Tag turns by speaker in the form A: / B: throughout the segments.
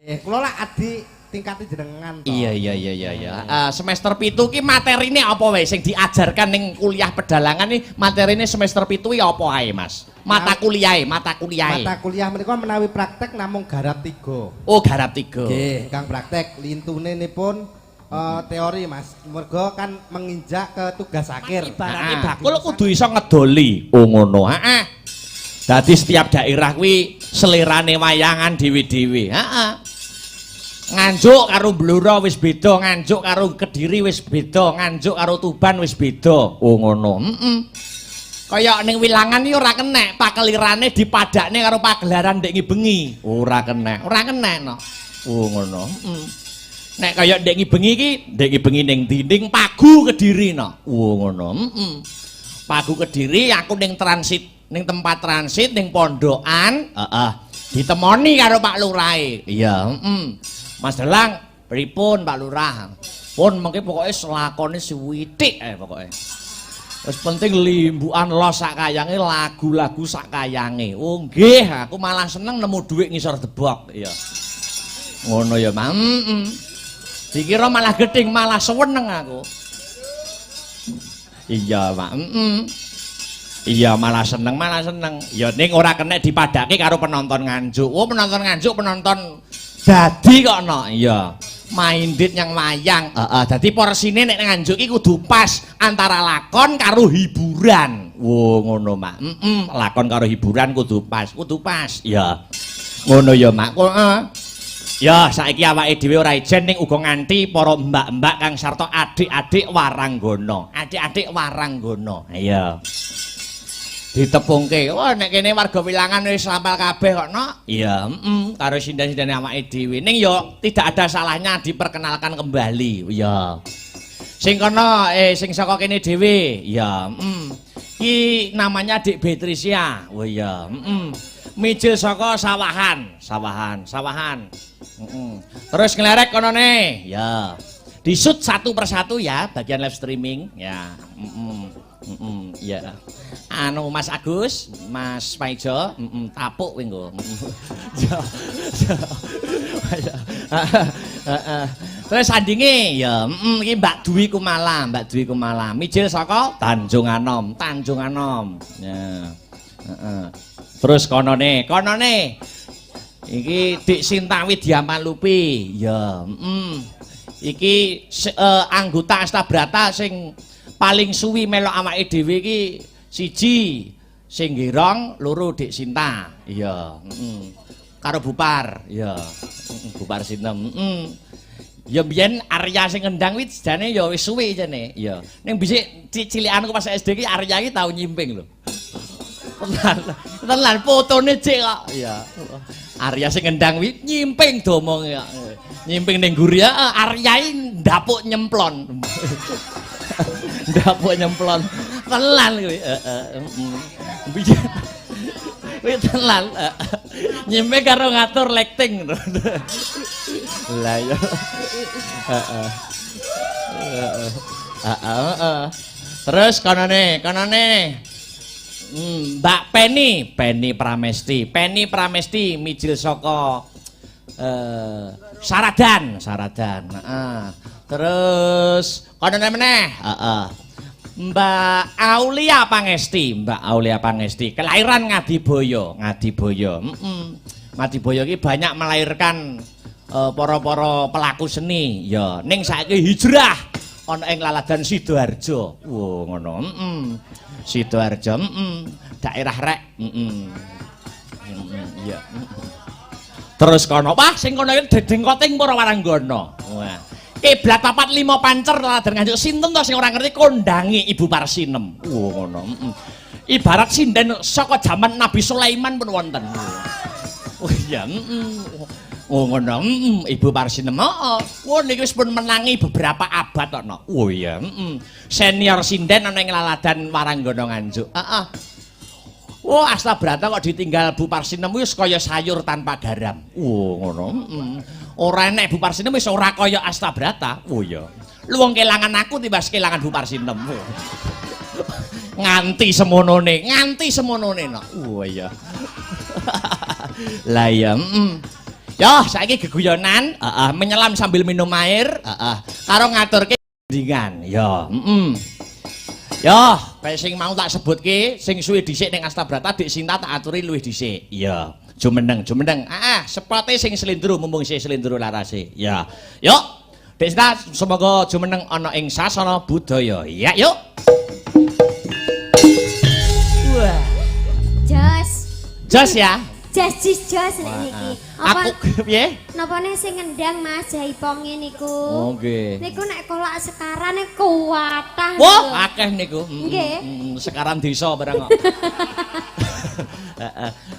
A: Kula lak adik tingkate jenengan to.
B: Iya. Semester 7 ki materine apa wae sing diajarkan ning kuliah pedalangan iki materine semester 7 ki apa ae, Mas? Mata kuliah
A: menika menawi praktek namung garap 3.
B: Oh, garap 3.
A: Nggih, Kang praktek lintune nipun teori Mas. Mergo kan menginjak ke tugas akhir.
B: Ibarate bakul kudu iso ngedoli. Oh ngono. Heeh. Dadi setiap daerah kuwi selerane wayangan dhewe-dhewe. Heeh. Nganjuk karo Blora wis beda, nganjuk karo Kediri wis beda, nganjuk karo Tuban wis beda. Oh ngono. Kaya ning Wilangan iki ora kenek, pakelirane dipadakne karo pagelaran ndek bengi. Ora kenek no. Oh ngono. Nek kaya ndek bengi ning dinding Pagu Kediri no. Oh ngono. Pagu Kediri aku ning transit, ning tempat transit ning pondokan, ditemoni karo Pak Lurahe. Iya, Mas Delang, pripun Pak Lurah? Pun mengke pokoke selakone suwitik ae pokoke. Wis penting limbukan los sak kayange, lagu-lagu sak kayange. Oh nggih, aku malah seneng nemu dhuwit ngisor debok. Iya. Ngono ya, Mas. Dikira malah gedeng, malah seneng aku. Iya, Pak. Iya, malah seneng. Ya ning ora kena dipadake karo penonton nganjuk. Oh, penonton nganjuk penonton dadi kok no. Iya. Minded yang wayang. Dadi porsine nek nganjuk iki kudu pas antara lakon karo hiburan. Wo ngono, Mak. Lakon karo hiburan kudu pas. Ya. Ngono ya, Mak. Ya, saiki awake dhewe ora ijen ning uga nganti para mbak-mbak kang sarta adik-adik Waranggana. Adik-adik Waranggana. Iya. Ditepungke. Wah, nek kene warga Wilangan wis hafal kabeh kok, no? Iya, karo sindan-sindane awake dhewe. Ning ya tidak ada salahnya diperkenalkan kembali. Iya. Sing kono sing saka kene dhewe. Iya, Ki namanya Dik Beatricia. Oh iya, Mijil saka sawahan. Terus ngelerek konone. Ya. Disut satu persatu ya bagian live streaming. Ya. Ya. Anu Mas Agus, Mas Paijo, tapuk kowe nggo. Terus sandinge ya, iki Mbak Dwi Kumala. Mijil saka Tanjung Anom. Ya. Terus konone. Iki Dik Sinta Widyamalupi. Ya, iki anggota Astabrata sing paling suwi melok awake dhewe iki siji sing Girong, loro Dik Sinta. Iya, karo Bupar. Iya. Bupar Sinem. Ya biyen Arya sing ngendang wis jane ya wis suwi jane. Iya. Ning bisik cilikanku pas SD iki Arya iki tau nyimping lho. Tenan fotone cek kok. Iya. Arya sing ngendang wi nyimping domong ya. Nyimping ning guri Arya iki ndapuk nyemplon. Ndapuk nyemplon. Tenan kuwi. Kuwi tenan. Nyimping karo ngatur lighting. Lah ya. Terus kanane. Mbak Penny Pramesti mijil saka Saradan. Terus kanane meneh, Mbak Aulia Pangesti, kelahiran Ngadiboyo. Ngadiboyo iki banyak melahirkan para pelaku seni. Ya, ning saiki hijrah ana ing Laladan Sidoarjo. Wo ngono. Sidoarjo, daerah rek. Iya. Terus kono, wah sing kono iki dedengkoting para Waranggana. Wah. Kiblat papat 5 pancer Laladan Nganjuk. Sinten to sing ora ngerti kondangi Ibu Parsinem. Wo ngono. Ibarat sinden saka jaman Nabi Sulaiman pun wonten. Oh iya, oh ngono, Ibu Parsinem. Wah niki wis pun menangi beberapa abad kok no. Oh iya, senior sinden ana ing Laladan Waranggana Nganjuk. Wah Astabrata kok ditinggal Bu Parsinem wis kaya sayur tanpa garam. Oh ngono. Ora enek Bu Parsinem wis ora kaya Astabrata. Oh iya. Lu wong kelangan aku timbas kelangan Bu Parsinem. Nganti semonone no. Oh iya. Lah ya, Yo, saiki geguyonan, menyelam sambil minum air, karo ngaturke gendingan. Yo, Yo, kaya sing mau tak sebutke, sing suwe dhisik ning Astabrata Dik Sinta tak aturi luwih dhisik. Iya, jumeneng. Sepote sing slendro mumpung sing slendro larase. Ya. Yuk. Dik Sinta semoga jumeneng ana ing sasana budaya. Ya, yuk. Wah. Jos ya.
C: Jos niki.
B: Aku piye?
C: Napane sing ngendang Mas Jaiponge niku.
B: Oh nggih.
C: Niku nek kolak sekarane kuwatah.
B: Wah, akeh niku.
C: Nggih.
B: Sekarang desa barang kok.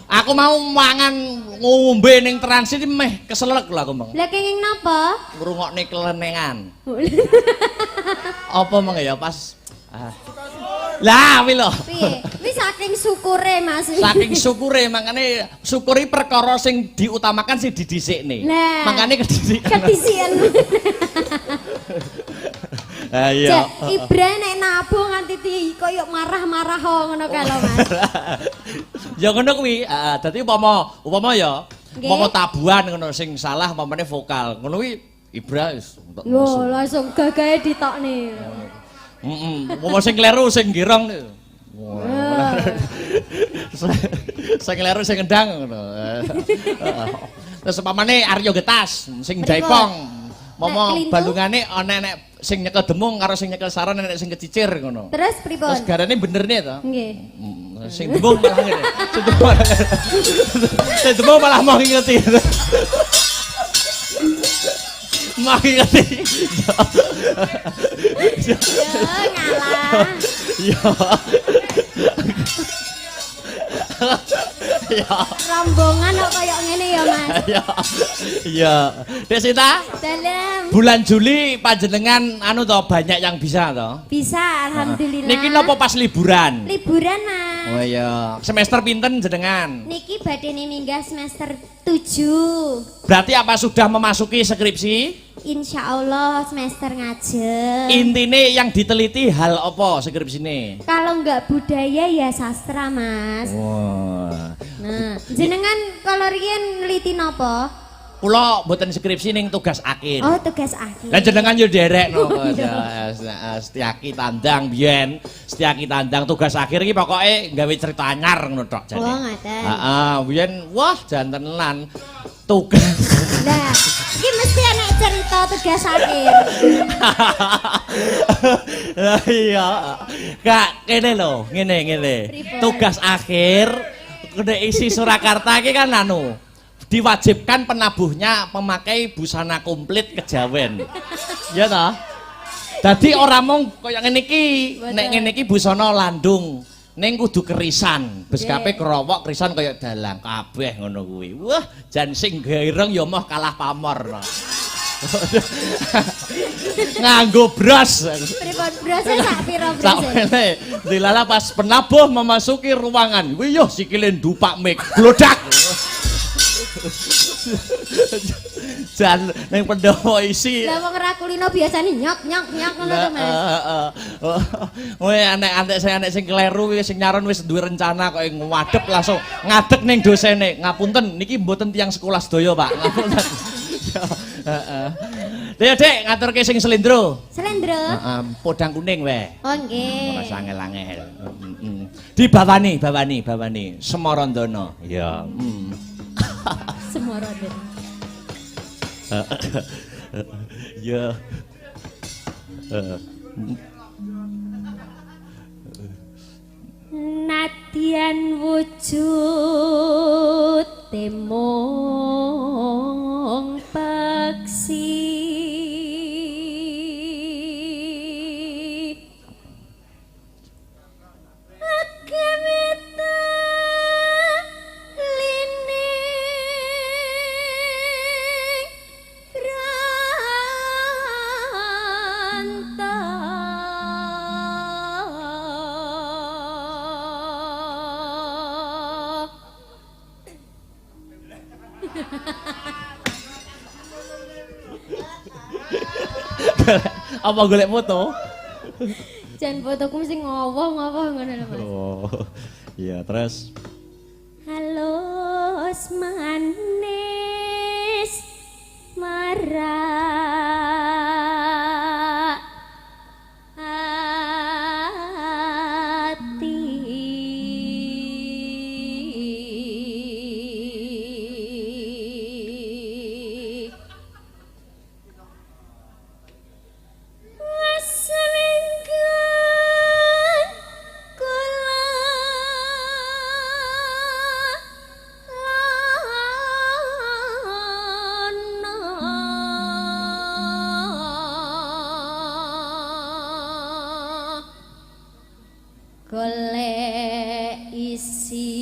B: Aku mau mangan ngombe ning transit meh keselek lho aku mong.
C: Lah kenging napa?
B: Ngrungokne kelenengan. Apa mong ya pas lah kuwi lho.
C: Piye? Wis saking syukure Mas.
B: Saking syukure makane syukuri perkara sing diutamakan sing didhisikne. Makane kedisikan. Ayo.
C: Ibra nek nabung nganti koyo marah-marah ngono kae lho Mas.
B: Ya ngono kuwi. Dadi upama ya upama tabuhan ngono sing salah umpamane vokal. Ngono kuwi Ibra wis
C: Lho, langsung gagahe ditokne.
B: Umpama sing kleru sing girong. Sing kleru sing ngendang ngono. Terus umpamane Aryo Getas sing Jaipong. Momo balungane ana nek sing nyekel demung karo sing nyekel saron nek sing kecicir ngono.
C: Terus pripun?
B: Terus garane benerne to?
C: Nggih.
B: Sing demung malah ngene. Sing demung malah mau ngingeti. Mau ngingeti.
C: Ya ngalah.
B: Ya.
C: Rombongan kok kaya ngene ya Mas.
B: Iya. Dek Sinta?
C: Dalam.
B: Bulan Juli panjenengan anu to banyak yang bisa to?
C: Bisa, alhamdulillah.
B: Niki napa pas liburan?
C: Liburan Mas.
B: Oh iya. Semester pinten jenengan?
C: Niki badene minggah semester 7.
B: Berarti apa sudah memasuki skripsi?
C: Insya Allah semester ngajeng.
B: Intine yang diteliti hal apa skripsine?
C: Kalau nggak budaya ya sastra Mas.
B: Wah.
C: Nah, jenengan kalau riyen neliti napa?
B: Kula mboten skripsi ning tugas akhir.
C: Oh, tugas akhir.
B: Lah jenengan yo nderekno Setyaki Tandang biyen, Setyaki Tandang tugas akhir iki pokoke gawe cerita anyar ngono tok jane.
C: Oh, ngoten.
B: Heeh, biyen wah jantenan tugas.
C: Lah, iki mesti ana cerita tugas akhir.
B: Iya. Kak, kene lho, ngene. Tugas akhir kena isi Surakarta iki kan anu diwajibkan penabuhnya memakai busana komplit kejawen. Ya toh? Dadi ora mung kaya ngene iki, nek ngene iki busana landung, ning kudu kerisan. Beskape kerowok kerisan kaya dalang kabeh ngono kuwi. Wah, jan sing gaireng ya moh kalah pamor. Nganggo bras.
C: Pripun brase sak pira brase?
B: Sakmene dilala pas penabuh memasuki ruangan. Kuwi yo sikile ndupak mik glodak. Jan ning pendopo isi.
C: Lah wong ora kulino biasane nyok ngono to Mas.
B: Kowe anek sing kleru sing nyaron wis duwe rencana kok ngadep langsung ngadeg ning dosene. Ngapunten niki mboten tiyang sekolah sedaya, Pak. Ngapunten. Heeh. Dek, ngaturke sing slendro.
C: Slendro?
B: Heeh, podang kuning wae.
C: Oh nggih.
B: Ora sangel-angel. Dibawani. Semarandana. Ya.
C: Semorode.
B: Ya.
C: Nadyan wujud temong peksi agamita lining
B: Apa golek foto?
C: Jan fotoku mesti ngowoh ngono lho Mas.
B: Oh. Iya, terus
C: Halus maning marak ati wes minggat kula golek isi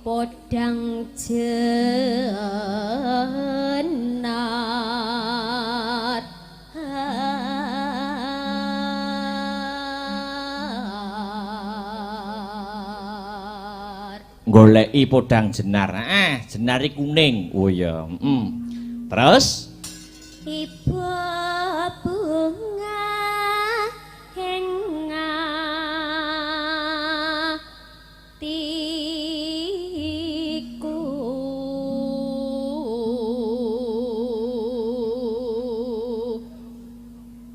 C: podang jenat
B: goleki podang jenar. Jenari kuning. Oh ya, Terus
C: ibu bunga henga tiku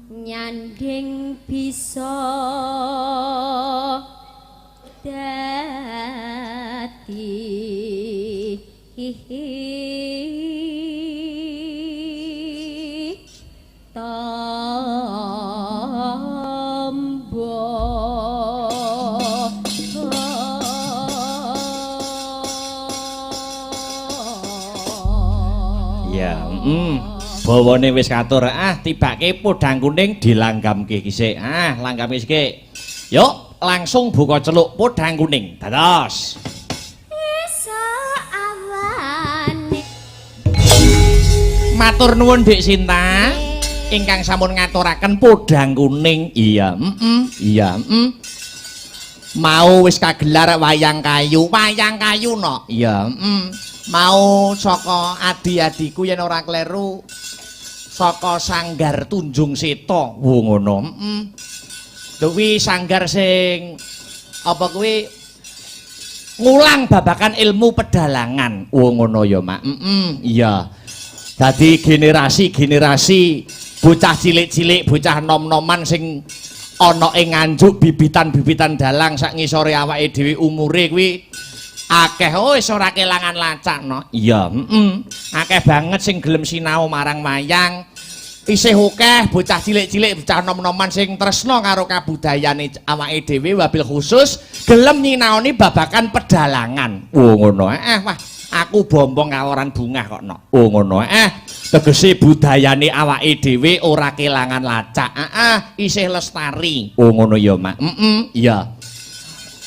C: nyanding bisa dadi
B: ya, bawane wis katur. Tibake podang kuning dilanggamke sik. Langgamke sik. Yuk, langsung buka celuk podang kuning. Dados. Matur nuwun Dik Sinta ingkang sampun ngaturaken podang kuning. Iya, iya, mau wis kagelar wayang kayu no. Iya, mau saka adi-adiku yen ora kleru saka Sanggar Tunjung Seta. Wo ngono. Kuwi sanggar sing apa kuwi ngulang babakan ilmu pedalangan. Oh ngono ya, Mak. Iya. Dadi generasi-generasi bocah cilik-cilik, bocah nom-noman sing ana ing Nganjuk bibitan-bibitan dalang sak ngisore awake dhewe umure kuwi akeh wis ora kelangan lacakno. Iya, akeh banget sing gelem sinau marang wayang. Isih akeh bocah cilik-cilik, bocah nom-noman sing tresna karo kabudayane awake dhewe wabil khusus gelem nyinaoni babakan pedalangan. Oh ngono. Wah, aku bombong kaworan bungah kok no. Oh ngono. Tegese budayane awake dhewe ora kelangan lacak. Isih lestari. Oh ngono ya, Mak. Iya.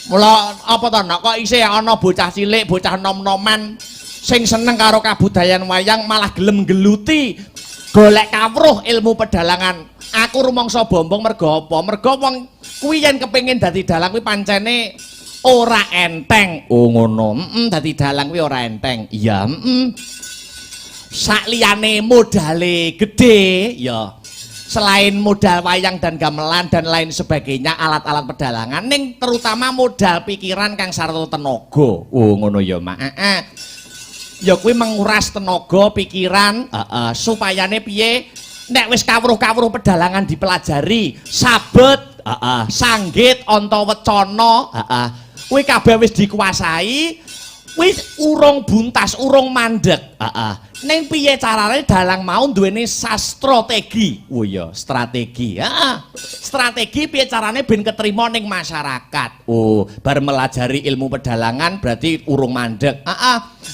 B: Mula apa to nok kok isih ana bocah cilik, bocah nom-noman sing seneng karo kabudayan wayang malah gelem geluti golek kawruh ilmu pedalangan. Aku rumangsa bombong mergo apa? Mergo wong kuwi yen kepengin dadi dalang kuwi pancene ora enteng. Oh ngono. Dadi dalang kuwi ora enteng. Iya, Sakliyane modale gede ya. Selain modal wayang dan gamelan dan lain sebagainya alat-alat pedalangan ning terutama modal pikiran kang sarta tenaga. Oh ngono ya, Mak. Ya kuwi menguras tenaga pikiran supayane piye nek wis kawruh-kawruh pedalangan dipelajari sabet sanggit antawacana kuwi kabeh wis dikuasai wis urung buntas urung mandeg ning piye carane dalang mau duweni strategi. Oh iya, strategi. Strategi piye carane ben ketrima ning masyarakat. Oh, bar melajari ilmu pedalangan berarti urung mandeg.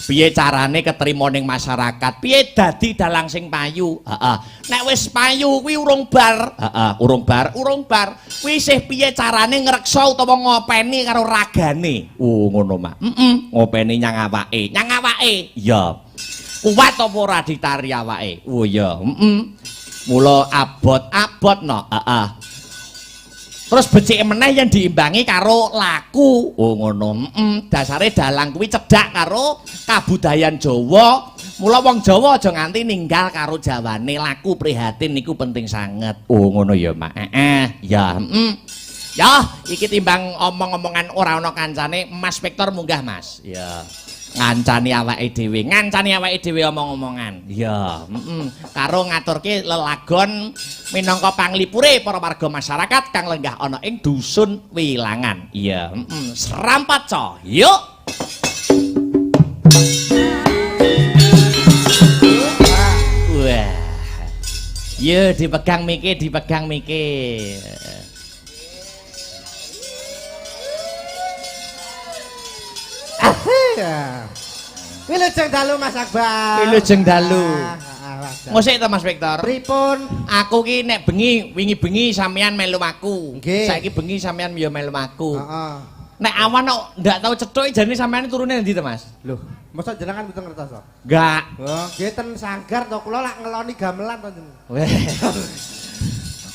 B: Piye carane ketrima ning masyarakat? Piye dadi dalang sing payu? Nek wis payu kuwi urung bar. Urung bar. Kuwi isih piye carane ngreksa utawa ngopeni karo ragane. Oh, ngono, Mak. Ngopeni nyang awake. Iya. Kuat apa ora ditari awake? Oh iya, Mula abot no. Terus becike meneh yen diimbangi karo laku. Oh ngono. Dasare dalang kuwi cedhak karo kabudayan Jawa. Mula wong Jawa aja nganti ninggal karo Jawane. Laku prihatin niku penting sanget. Oh ngono ya, Mak. Ya, Ya, iki timbang omong-omongan ora ana kancane, Mas Victor munggah, Mas. Ya. ngancani awake dhewe omong-omongan. Ya, karo ngaturke lelagon minangka panglipure para warga masyarakat kang lenggah ana ing dusun Wilangan. Iya, Serampaca. Yuk. Wah. Yo dipegang mike.
A: Ya. Wilujeng dalu Mas Akbar.
B: Wilujeng dalu.
A: Ah,
B: Ngosik to Mas Victor.
A: Pripun?
B: Aku ki nek wingi bengi sampean melu aku.
A: Nggih.
B: Saiki bengi sampean yo melu aku.
A: Heeh.
B: Nek awan kok ndak tau cethuke jane sampean turune ndi to Mas?
A: Loh, mosok jenengan mboten ngertos to?
B: Enggak.
A: Oh, nggih ten sanggar to kula lak ngeloni gamelan to jenengan.
B: Weh.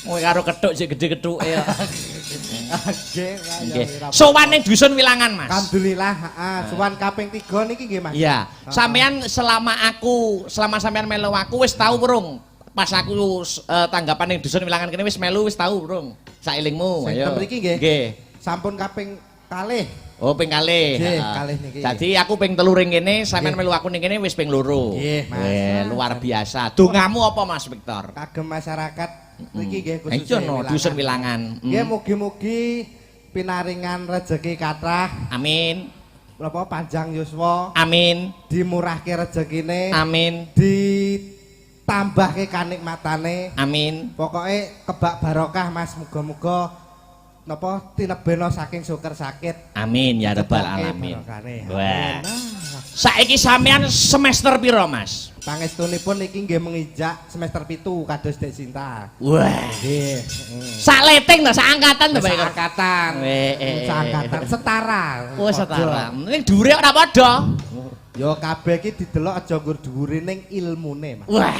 B: Kowe karo kethuk sik gedhe kethuke ya.
A: Nggih,
B: Nggih. Sowan ning dusun Wilangan, Mas.
A: Alhamdulillah, heeh, sowan kaping 3 niki nggih, Mas.
B: Iya. Sampean selama sampean melu aku wis tau urung? Pas aku tanggapan ning dusun Wilangan kene wis melu wis tau urung? Saelingmu,
A: Sing
B: ayo.
A: mriki nggih.
B: Nggih.
A: Sampun kaping kalih.
B: Oh, ping kalih.
A: Nggih,
B: Heeh.
A: kalih niki.
B: Dadi aku ping 3 ring kene, sampean
A: Nggih.
B: melu aku ning kene wis ping 2.
A: Nggih, Mas.
B: Weh, luar biasa. Dongamu apa Mas Victor?
A: Kagem masyarakat niki nggih
B: Ayo
A: khususnya
B: no, dusun Wilangan.
A: Nggih, mugi-mugi pinaringan rezeki kathah,
B: Amin.
A: apa panjang yuswa,
B: Amin.
A: dimurahke rezekine,
B: Amin.
A: ditambahke kanikmatane.
B: Amin.
A: Pokoke kebak barokah Mas, muga-muga napa tinebena saking syukur sakit.
B: Amin ya rabbal
A: Dipake
B: alamin.
A: barokahne.
B: Wah.
A: Amin.
B: Saiki sampean semester piro, Mas?
A: Pangestunipun niki nggih menginjak semester 7 kados Dek Sinta.
B: Wah.
A: Nggih.
B: Sak leting to, sak angkatan to, Pak?
A: Angkatan. Angkatan setara.
B: Oh, setara. Ning dhuwure ora padha.
A: Yo kabeh iki didelok aja nggur dhuwure ning ilmune, Mas.
B: Wah.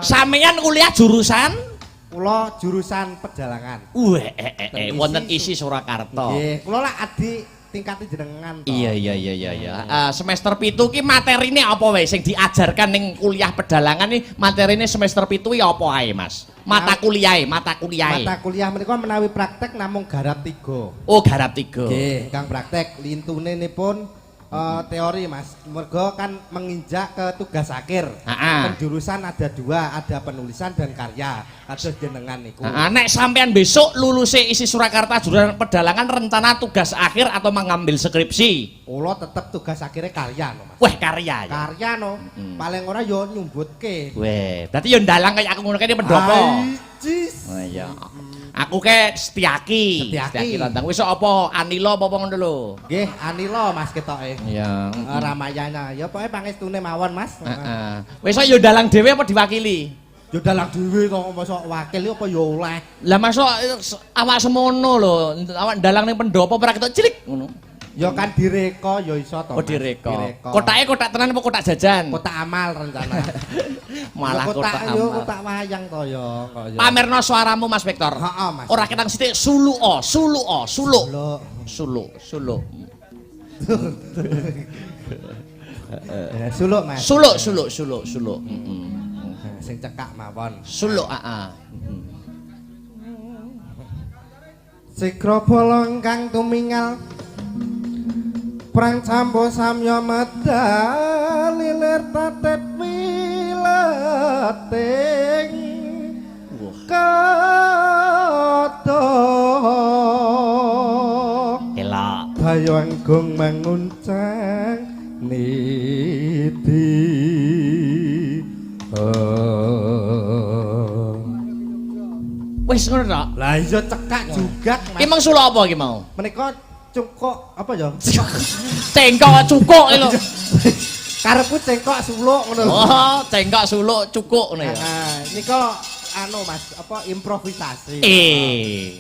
B: Sampeyan kuliah jurusan?
A: Kula jurusan pedalangan.
B: Wah, wonten isi Surakarta.
A: Nggih, kula lak adik tingkate jenengan to.
B: Iya. Semester 7 ki materine apa wae sing diajarkan ning kuliah pedalangan iki materine semester 7 iki apa ae, Mas? Mata kuliahe.
A: Mata kuliah menika menawi praktek namung garap 3.
B: Oh, garap 3.
A: Nggih, kang praktek lintune nipun teori Mas. Mergo kan menginjak ke tugas akhir. Penjurusan ada 2, ada penulisan dan karya. Kados jenengan niku.
B: Nek sampean besok luluse isi Surakarta jurusan pedalangan rencana tugas akhir atau mengambil skripsi?
A: Kula tetep tugas akhirnya karya no Mas.
B: Wah, karya ya.
A: Karya no. Paling ora yo nyumbutke.
B: Weh, berarti yo ndalang kayak aku ngono kene pendopo.
A: Jis.
B: Oh iya. Aku ke Setiaki.
A: Setiaki.
B: Landang. Wis apa Anila apa ngono lho?
A: Nggih, Anila Mas ketoke.
B: Iya.
A: Ramayana. Ya pokoke pangestune mawon Mas.
B: Heeh. Wis yo ndalang dhewe apa diwakili?
A: Yo dalang dhewe to mosok wakil apa yo oleh.
B: Lah masuk awak semono lho, awak ndalang ning pendopo ora ketok cilik ngono.
A: Ya kan direka ya iso to.
B: Oh, direka. Kotake kotak tenan apa kotak jajan?
A: Kotak amal rencana.
B: Malah kotak
A: yo
B: amal.
A: kotak wayang to ya kok ya.
B: Pamerno suaramu Mas Victor.
A: Heeh, Mas.
B: Ora ketang sithik suluk.
A: Lho.
B: Suluk.
A: Suluk Mas.
B: Suluk.
A: Sing cekak mawon.
B: Suluk, heeh.
A: Sikra bolong kang tumingal Prang campo samya medal lilir tatet wileting kato
B: Elok.
A: bayo anggung manguncang niti
B: Wis ngono tok.
A: lah iya cekak juga
B: Ki mung suluk apa ki mau?
A: menika cungkok apa ya
B: Cengkok cukuk lho.
A: karepku cengkok suluk ngono lho.
B: Oh, cengkok suluk cukuk ngono ya.
A: Nika anu Mas, apa improvisasi.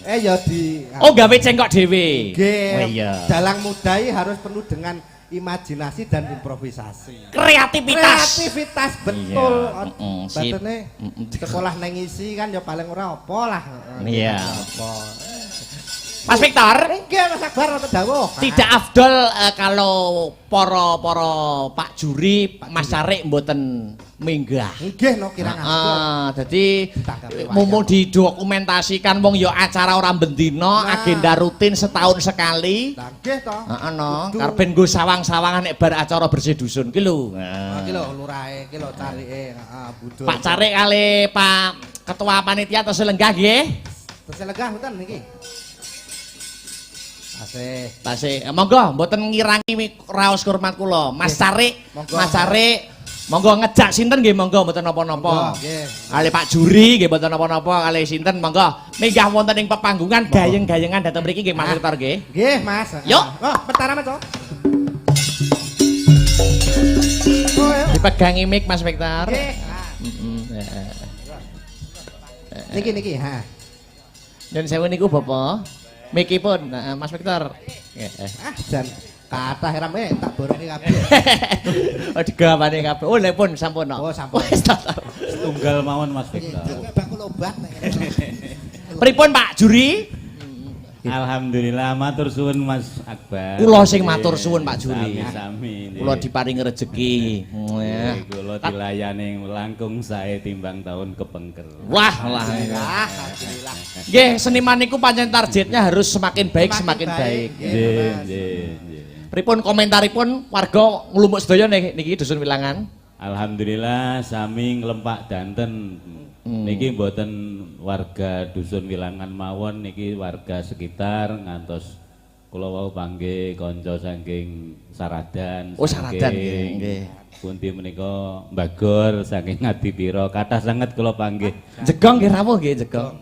A: Ya di
B: Oh, gawe cengkok dhewe.
A: Nggih.
B: Oh iya.
A: Dalang mudai harus penuh dengan imajinasi dan improvisasi.
B: Kreativitas.
A: Kreativitas betul.
B: Sip.
A: Batene sekolah nang isi kan ya paling ora apa lah.
B: Iya.
A: Apa.
B: Mas Victor,
A: Nggih Mas Akbar wonten dawuh.
B: tidak afdol kalau para Pak Juri, Mas Sarik mboten minggah.
A: Nggih no kirang afdol.
B: Dadi mumpung didokumentasikan wong ya acara ora bendina, agenda rutin setahun sekali.
A: Lah nggih to.
B: Heeh no, karepen nggo sawang-sawangan nek bar acara bersih dusun ki lho.
A: Iki lho lurahe, iki lho carike, heeh budul.
B: Pak Carik kali Pak Ketua Panitia Tesih Lenggah nggih.
A: Tesih Lenggah mboten niki.
B: Tasih. Monggo mboten ngirangi raos hormat kula. Mas Carik, Mas Carik monggo ngejak sinten nggih monggo mboten napa-napa.
A: Nggih.
B: Kali Pak Juri nggih mboten napa-napa, kali sinten monggo minggah wonten ing pepanggungan gayeng-gayengan dhateng mriki nggih Mas Victor nggih.
A: Nggih Mas.
B: Yuk.
A: Oh, pertara Mas.
B: Dipegangi mic Mas Victor.
A: Nggih. Niki ha.
B: Dan sewu niku Bapak. Mikipun Mas Victor.
A: Jan kathah rame tak borongi kabeh.
B: Oh digawani kabeh. Oh lha pun sampun.
A: Oh sampun.
B: Wis tak.
D: Tunggal mawon Mas Victor.
A: Bak kula obat.
B: Pripun Pak Juri?
D: Alhamdulillah matur suwun Mas Akbar.
B: Kula sing matur suwun Pak Juri.
D: Sami.
B: Kula diparingi rejeki.
D: Kula dilayani langkung sae timbang tahun kepengker.
B: Wah, alhamdulillah. Nggih, seniman niku pancen targetnya harus semakin baik, semakin baik.
D: Nggih.
B: Pripun komentaripun warga nglumpuk sedaya niki dusun Wilangan?
D: Alhamdulillah sami nglempak danten. Niki mboten warga dusun Wilangan mawon, niki warga sekitar ngantos kula wau panggih kanca saking Saradan.
B: Oh Saradan nggih.
D: Pundi menika Mbagor saking Ngadipira kathah sanget kula panggih.
B: Jegong nggih rawuh nggih Jegong.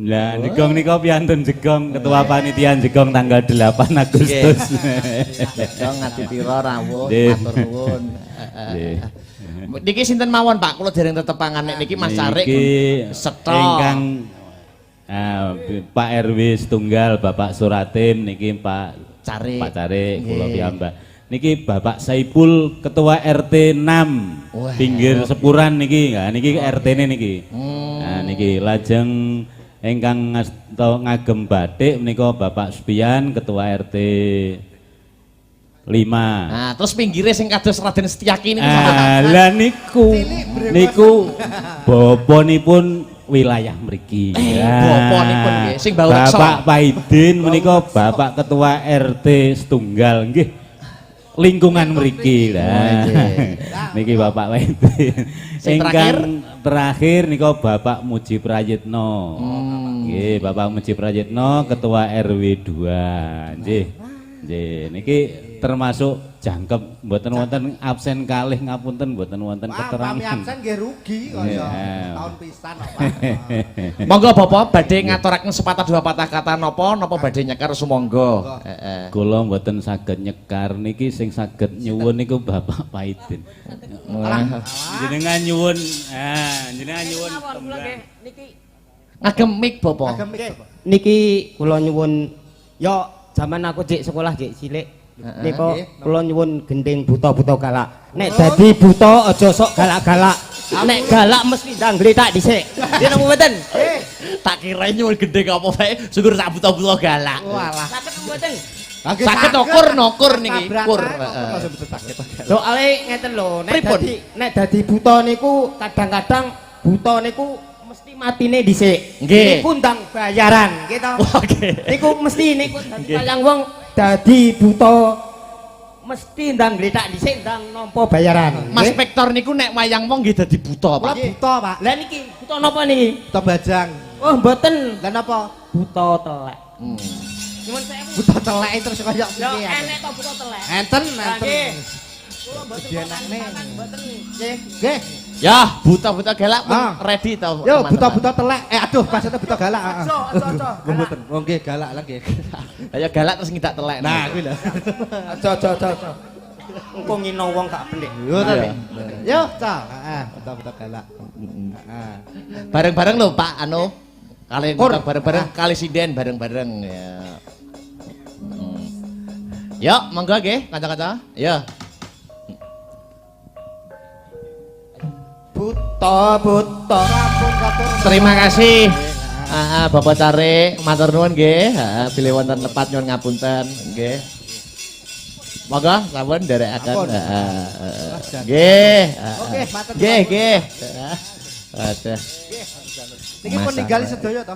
D: Lah Jegong nika piantun Jegong ketua panitia Jegong tanggal 8 Agustus.
B: Jegong Ngadipira rawuh
D: Nggih.
B: matur nuwun. Niki sinten mawon Pak, kula dereng tetepangan nek niki Mas Carik Seto.
D: Ingkang Pak RW setunggal Bapak Suratim niki Pak
B: Carik.
D: Pak Carik kula piyambak. Niki Bapak Saipul ketua RT 6 pinggir Sepuran niki. Nah niki RT-ne niki. Nah niki lajeng ingkang ngagem batik menika Bapak Supian ketua RT 5.
B: Nah, terus pinggire sing kados Raden Setyaki niku
D: Lah niku bapanipun wilayah mriki.
B: Bapanipun nggih sing bau reksa.
D: Bapak Paidin menika Bapak ketua RT setunggal nggih. Lingkungan mriki lah. Niki Bapak Paidin. Ingkang terakhir nika Bapak Muji Prayitno. Nggih, Bapak Muji Prayitno ketua RW 2. Nggih. Nggih, niki termasuk jangkep mboten wonten absen kalih ngapunten mboten wonten keterangan.
A: Pami absen nggih rugi kaya tahun pisan apa.
B: Monggo Bapak badhe ngaturaken sepatah dua patah kata napa badhe nyekar sumangga.
D: Kula mboten saged nyekar niki sing saged nyuwun niku Bapak Paidin. Jenengan nyuwun
B: Niki ngagem mik Bapak.
E: Niki kula nyuwun yo zaman aku cek sekolah cek cilik. Niko kula nyuwun gending buta-buta galak. Nek dadi buta aja sok galak-galak. Nek galak mesti ndang gletak dhisik. Yen nemu mboten?
B: Tak kira nyuwun gendeng apa wae, syukur sak buta-buta galak.
A: Walah.
E: Saged mboten?
B: Saged nokur niki, kur.
E: Soale ngeten lho, nek dadi buta niku kadang-kadang buta niku mesti matine dhisik.
B: Nggih.
E: Niku ndang bayaran, gitu.
B: Oke.
E: Niku mesti niku dadi kayang wong dadi buta mesti ndang gletak dhisik ndang nampa bayaran.
B: Mas Victor niku nek wayang wong nggih dadi buta, Pak.
A: Kula buta, Pak.
E: Lah niki buta napa niki?
A: Buta bajang.
E: Oh, mboten.
A: Lah napa?
E: Buta telek. Nyuwun sewu.
A: Buta telek terus kaya
E: Yo
A: piye?
E: enek to buta telek.
A: Enten,
E: Lah,
A: enten.
E: nggih. Kula mboten
A: Jenenge.
E: mboten.
A: Nggih, nggih.
B: Ya, buta-buta galak pun
A: Ah.
B: ready to.
A: Yo
B: teman-teman.
A: buta-buta telek. Aduh, maksudnya buta galak.
E: Aja.
A: Mboten. Oh nggih galak lah nggih.
B: Ayo galak terus ngidak telek.
A: Nah, kuwi lho.
E: Aja. Engko ngino wong gak pendek.
A: Yo tapi. Yo, Cak. Heeh, buta-buta galak. Heeh.
B: Bareng-bareng lho Pak anu. Kali
A: Kur.
B: bareng-bareng kali sinden bareng-bareng ya. Yo, monggo nggih kanca-kanca. Yo.
E: Buta.
A: Kapun katur.
B: Terima kasih. Bapak Cari, matur nuwun nggih. Heeh, bilih wonten lepat nyuwun ngapunten nggih. Monggo sampun nderekaken. Nggih.
A: Oke, matur nuwun.
B: Nggih. Aduh.
A: Niki pun ninggali sedaya to.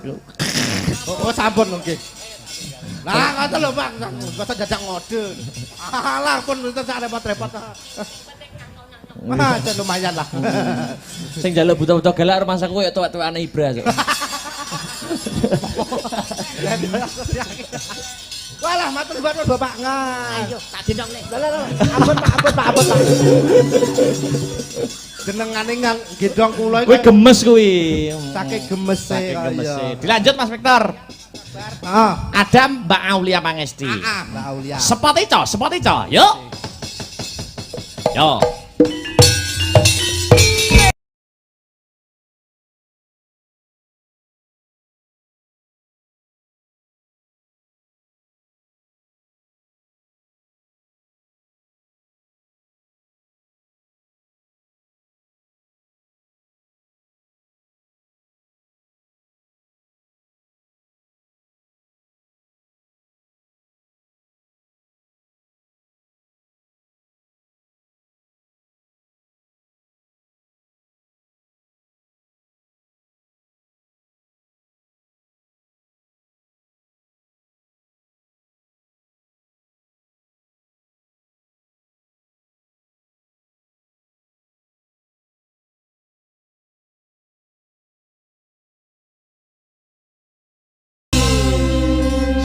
A: Oh, sampun nggih. Lah ngoten lho Pak, kok jajak ngode. Alah pun itu sak repot-repot. Wah, lumayan lah.
B: Sing njaluk buta-buta galak rumah saku koyo tuwek-tuwekane Ibra.
A: Walah matur nuwun Bapak ngan.
E: Ayo, tak dinong le.
A: Lah. Ampun Pak. Jenengane ngang gedhong kula
B: Kuwi gemes kuwi.
A: saking gemese
B: Saking gemese.
A: kaya.
B: Dilanjut Mas Victor.
A: Heeh.
B: Ada Mbak Aulia Pangesti.
A: Mbak Aulia.
B: Spot ico. Yuk. Yo.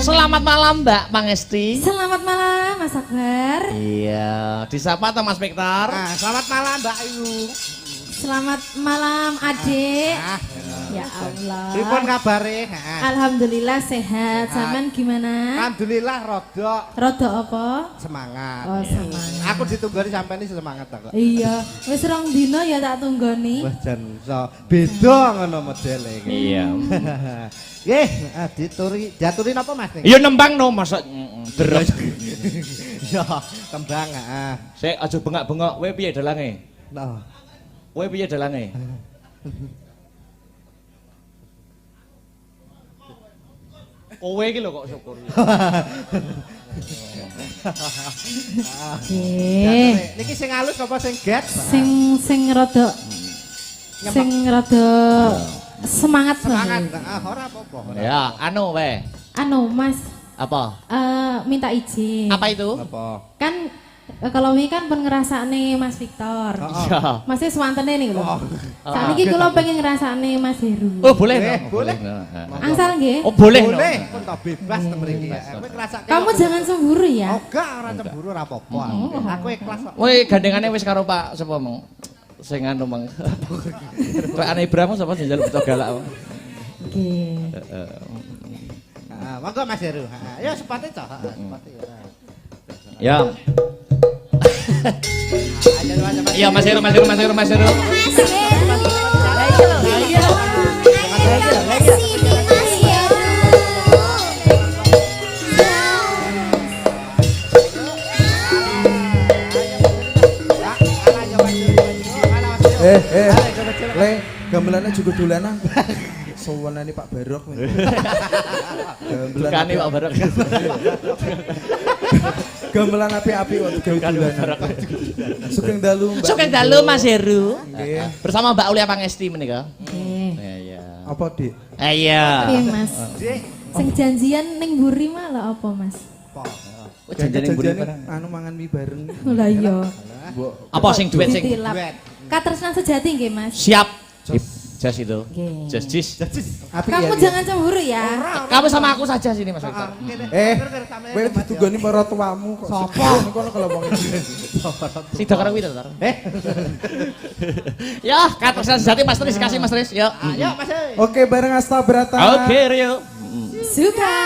B: Selamat malam Mbak Pangesti.
C: Selamat malam Mas Akbar.
B: Iya, disapa atau Mas Victor?
A: Selamat malam Mbak Ayu.
C: Selamat malam Adik. Ya Allah.
A: Pripun kabare?
C: Alhamdulillah sehat. Sampean gimana?
A: Alhamdulillah rodok
C: Rodo apa?
A: semangat.
C: Oh, semangat.
A: Aku ditunggoni sampean iki semangat kok.
C: Iya, wis rong dina ya tak tunggoni.
A: Wah jan iso beda ngono modele iki.
B: Iya.
A: Nggih, diaturi napa Mas ning?
B: Iya nembang no masa deres.
A: Ya, kembang
B: Sik aja bengak-bengok, kowe piye dalange?
A: Nah.
B: Kowe piye dalange? Kowe iki lho kok syukur.
C: Nggih.
A: Niki sing halus apa sing get?
C: Sing rada semangat
A: Semangat.
C: banget.
A: Ora apa-apa.
B: Ya, anu weh.
C: Anu Mas,
B: Apa?
C: minta izin.
B: Apa itu?
A: Apa?
C: Kan kalau ini kan pun ngerasane Mas Victor.
B: Iya.
C: Masih swantene nih lho. Sakniki kula pengen ngerasane Mas Heru.
B: Oh, boleh.
A: Boleh.
C: Angsal nggih.
B: Oh, boleh.
A: Boleh. Pun tak bebas to mriki. Kowe ngrasake.
C: Kamu jangan cemburu ya.
A: Oh, gak ora cemburu ora apa-apa. Aku ikhlas kok.
B: Kowe gandengane wis karo Pak sapa mong? Sing anu mong. Pak Ane Ibrahim sapa sing njaluk buta galak.
C: Nggih.
A: Monggo Mas Heru. Ya sepate cok. Sepate.
B: Ya. Iya Mas Heru.
F: Le, gamelannya juga dolanan. Sowanane Pak Barok.
B: Dukane Pak Barok.
F: Gamelan api-api waktu gawe dolanan. Sugeng dalu Mbak.
B: Sugeng dalu Mas Heru.
F: Nggih.
B: Bersama Mbak Aulia Pangesti menika.
C: Nggih.
B: Iya.
F: Apa, Dik?
B: Iya.
C: Piye Mas? Sing janjian ning mburi malah apa Mas?
B: Oh, janjane mburi
F: Janjane anu mangan mie bareng.
C: Lah iya.
B: apa sing duet sing
C: Ditilap. Katresnan sejati nggih Mas.
B: siap? Jas itu.
C: Nggih.
B: Jis.
F: Api
C: Kamu
F: ya.
C: jangan cemburu ya.
B: Kamu sama aku saja sini Mas Victor.
F: Kowe ditugoni para tuamu kok. Sopo? Niku kalau ngomong
B: Sida karo kuwi to, Tar. Ya, katresnan sejati Mas Tris kasih Mas Tris. Yuk.
A: Ayo Mas.
F: Oke, bareng Asta Brata.
B: Oke, Rio.
C: Suka.